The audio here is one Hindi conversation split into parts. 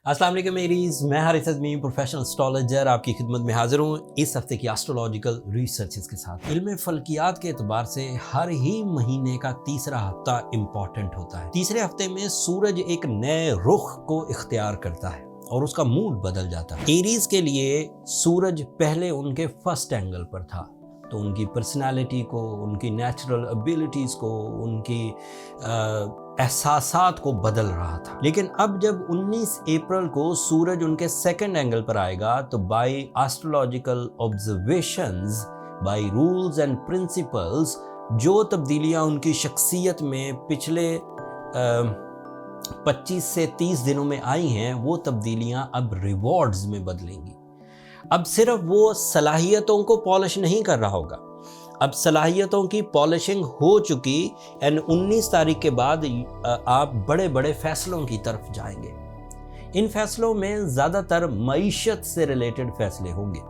अस्सलाम वालेकुम मेरीज, मैं हारिस अज़मी प्रोफेशनल एस्ट्रोलॉजर आपकी खिदमत में हाजिर हूँ इस हफ्ते की एस्ट्रोलॉजिकल रिसर्चेस के साथ। इल्म फल्कियात के एतबार से हर ही महीने का तीसरा हफ्ता इम्पॉर्टेंट होता है। तीसरे हफ्ते में सूरज एक नए रुख को इख्तियार करता है और उसका मूड बदल जाता है। एरीज के लिए सूरज पहले उनके फर्स्ट एंगल पर था, तो उनकी पर्सनालिटी को, उनकी नेचुरल एबिलिटीज़ को, उनकी एहसासात को बदल रहा था। लेकिन अब जब 19 अप्रैल को सूरज उनके सेकंड एंगल पर आएगा तो by astrological observations, by rules and principles, जो तब्दीलियां उनकी शख्सियत में पिछले 25 से 30 दिनों में आई हैं, वो तब्दीलियां अब रिवॉर्ड्स में बदलेंगी। अब सिर्फ वो सलाहियतों को पॉलिश नहीं कर रहा होगा, अब सलाहियतों की पॉलिशिंग हो चुकी एंड 19 तारीख के बाद आप बड़े बड़े फैसलों की तरफ जाएंगे। इन फैसलों में ज़्यादातर मईशत से रिलेटेड फैसले होंगे।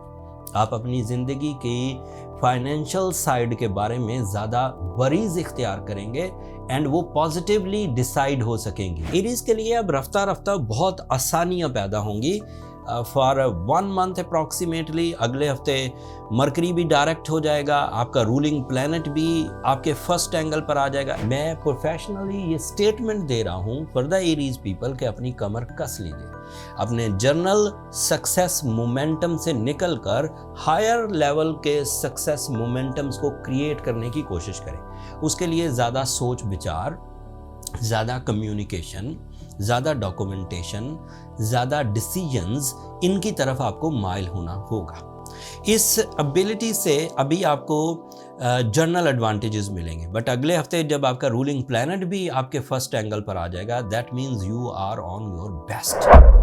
आप अपनी ज़िंदगी की फाइनेंशियल साइड के बारे में ज़्यादा वरीज इख्तियार करेंगे एंड वो पॉजिटिवली डिसाइड हो सकेंगी। एरीज के लिए अब रफ्ता रफ्ता बहुत आसानियाँ पैदा होंगी। फॉर 1 मंथ अप्रॉक्सीमेटली अगले हफ्ते मरकरी भी डायरेक्ट हो जाएगा, आपका रूलिंग प्लैनेट भी आपके फर्स्ट एंगल पर आ जाएगा। मैं प्रोफेशनली ये स्टेटमेंट दे रहा हूँ फॉर द एरीज पीपल कि अपनी कमर कस लीजिए, अपने जर्नल सक्सेस मोमेंटम से निकलकर हायर लेवल के सक्सेस मोमेंटम्स को क्रिएट करने की कोशिश करें। उसके लिए ज़्यादा सोच विचार, ज़्यादा कम्युनिकेशन, ज़्यादा डॉक्यूमेंटेशन, ज़्यादा डिसीजंस, इनकी तरफ आपको माइल होना होगा। इस एबिलिटी से अभी आपको जर्नल एडवांटेजेस मिलेंगे, बट अगले हफ्ते जब आपका रूलिंग प्लैनेट भी आपके फर्स्ट एंगल पर आ जाएगा, that means you are on your best.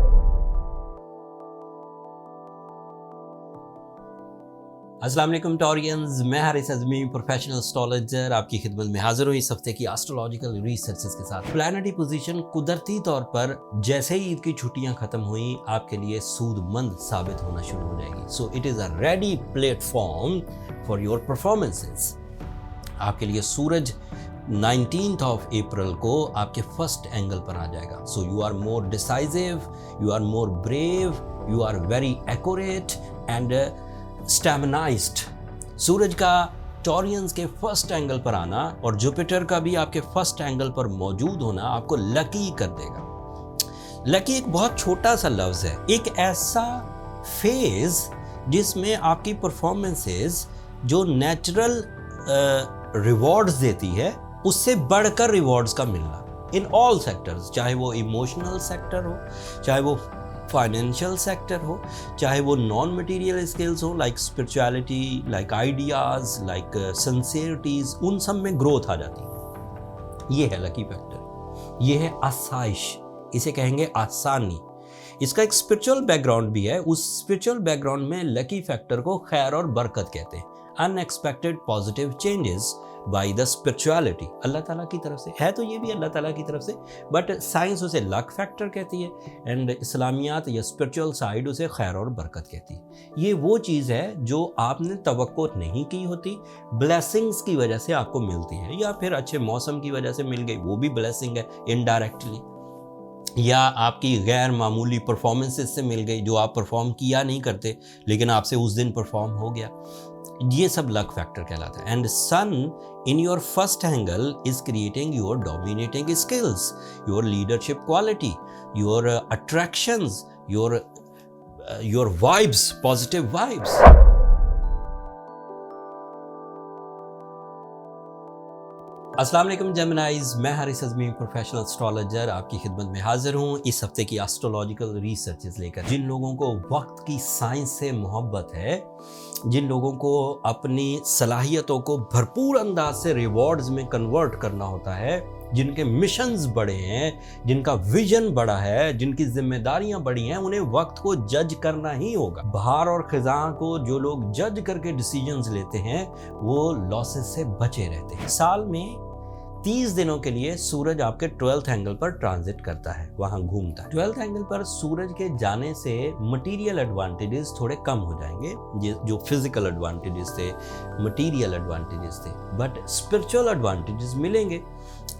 अस्सलाम वालेकुम टॉरियंस, मैं हारिस अज़मी प्रोफेशनल एस्ट्रोलॉजर आपकी खिदमत में हाजिर हूँ इस हफ्ते की एस्ट्रोलॉजिकल रिसर्चेस के साथ। प्लैनेटरी पोजीशन कुदरती तौर पर जैसे ही ईद की छुट्टियां खत्म हुई आपके लिए सूदमंद साबित होना शुरू हो जाएगी। So it is a ready platform for your performances. आपके लिए सूरज 19th ऑफ अप्रैल को आपके फर्स्ट एंगल पर आ जाएगा। So you are more decisive, you are more brave, you are very accurate and staminised. सूरज का टॉरियंस के फर्स्ट एंगल पर आना और जुपिटर का भी आपके फर्स्ट एंगल पर मौजूद होना आपको लकी कर देगा। लकी एक बहुत छोटा सा लफ्ज़ है, एक ऐसा फेज जिसमें आपकी परफॉर्मेंसेस जो नेचुरल रिवॉर्ड्स देती है उससे बढ़कर रिवॉर्ड्स का मिलना इन ऑल सेक्टर्स, चाहे वो इमोशनल सेक्टर हो, चाहे वो फाइनेंशियल सेक्टर हो, चाहे वो नॉन मटेरियल स्किल्स हो like spirituality, like ideas, like sincerities, उन सब में ग्रोथ आ जाती है। ये है लकी फैक्टर, ये है आसाइश, इसे कहेंगे आसानी। इसका एक स्पिरिचुअल बैकग्राउंड भी है। उस स्पिरिचुअल बैकग्राउंड में लकी फैक्टर को खैर और बरकत कहते हैं। Unexpected positive changes by the spirituality, अल्लाह ताला की तरफ से है, तो ये भी अल्लाह ताला की तरफ से, बट साइंस उसे लक फैक्टर कहती है एंड इस्लामियात या स्पिरिचुअल साइड उसे खैर और बरकत कहती है। ये वो चीज़ है जो आपने तवक्को नहीं की होती, ब्लेसिंग्स की वजह से आपको मिलती है, या फिर अच्छे मौसम की वजह से मिल गई, वो भी ब्लेसिंग है इनडायरेक्टली, या आपकी गैर मामूली परफॉर्मेंसेस से मिल गई जो आप परफॉर्म किया नहीं करते लेकिन आपसे उस दिन परफॉर्म हो गया। ये सब लक फैक्टर कहलाता है। And son in your first angle is creating your dominating skills, your leadership quality, your attractions, your vibes, positive vibes. अस्सलाम वालेकुम जेमिनाइज, मैं हारिस अज़मी प्रोफेशनल एस्ट्रोलॉजर आपकी खिदमत में हाजिर हूँ इस हफ्ते की एस्ट्रोलॉजिकल रिसर्चेस लेकर। जिन लोगों को वक्त की साइंस से मोहब्बत है, जिन लोगों को अपनी सलाहियतों को भरपूर अंदाज से रिवॉर्ड्स में कन्वर्ट करना होता है, जिनके मिशंस बड़े हैं, जिनका विजन बड़ा है, जिनकी जिम्मेदारियां बड़ी हैं, उन्हें वक्त को जज करना ही होगा। बहार और खिज़ां को जो लोग जज करके डिसीजंस लेते हैं वो लॉसेस से बचे रहते हैं। साल में 30 दिनों के लिए सूरज आपके 12th एंगल पर ट्रांजिट करता है, वहां घूमता है। 12th एंगल पर सूरज के जाने से मटेरियल एडवांटेजेस थोड़े कम हो जाएंगे, जो फिजिकल एडवांटेजेस थे, मटेरियल एडवांटेजेस थे, बट स्पिरिचुअल एडवांटेजेस मिलेंगे।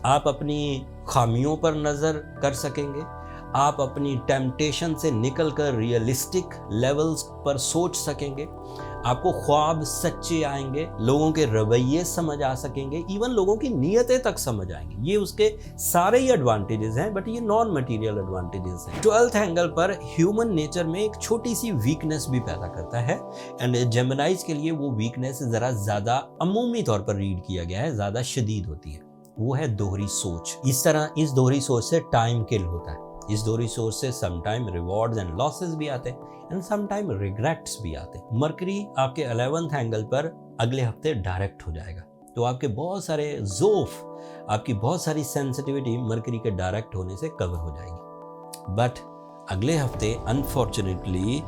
आप अपनी खामियों पर नज़र कर सकेंगे, आप अपनी टेम्पटेशन से निकलकर रियलिस्टिक लेवल्स पर सोच सकेंगे, आपको ख्वाब सच्चे आएंगे, लोगों के रवैये समझ आ सकेंगे, इवन लोगों की नीयतें तक समझ आएंगी। ये उसके सारे ही एडवांटेजेस हैं, बट ये नॉन मटेरियल एडवांटेजेस हैं। 12th एंगल पर ह्यूमन नेचर में एक छोटी सी वीकनेस भी पैदा करता है, एंड जेमिनाइज के लिए वो वीकनेस ज़रा ज़्यादा अमूमी तौर पर रीड किया गया है, ज़्यादा शदीद होती है। वो है दोहरी सोच। इस तरह इस दोहरी सोच से टाइम किल होता है। इस दोहरी सोच से समटाइम रिवॉर्ड्स एंड लॉसेस भी आते हैं, एंड समटाइम रिग्रेट्स भी आते हैं। मरकरी आपके 11th एंगल पर अगले हफ्ते डायरेक्ट हो जाएगा, तो आपके बहुत सारे ज़ोफ, आपकी बहुत सारी सेंसिटिविटी मरकरी के डायरेक्ट होने से कवर हो जाएगी। बट अगले हफ्ते अनफॉर्चुनेटली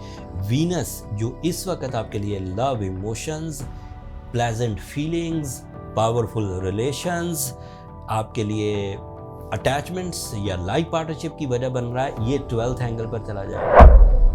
वीनस, जो इस वक्त आपके लिए love, emotions, pleasant feelings, powerful relations, आपके लिए अटैचमेंट्स या लाइफ पार्टनरशिप की वजह बन रहा है, ये 12th एंगल पर चला जाएगा।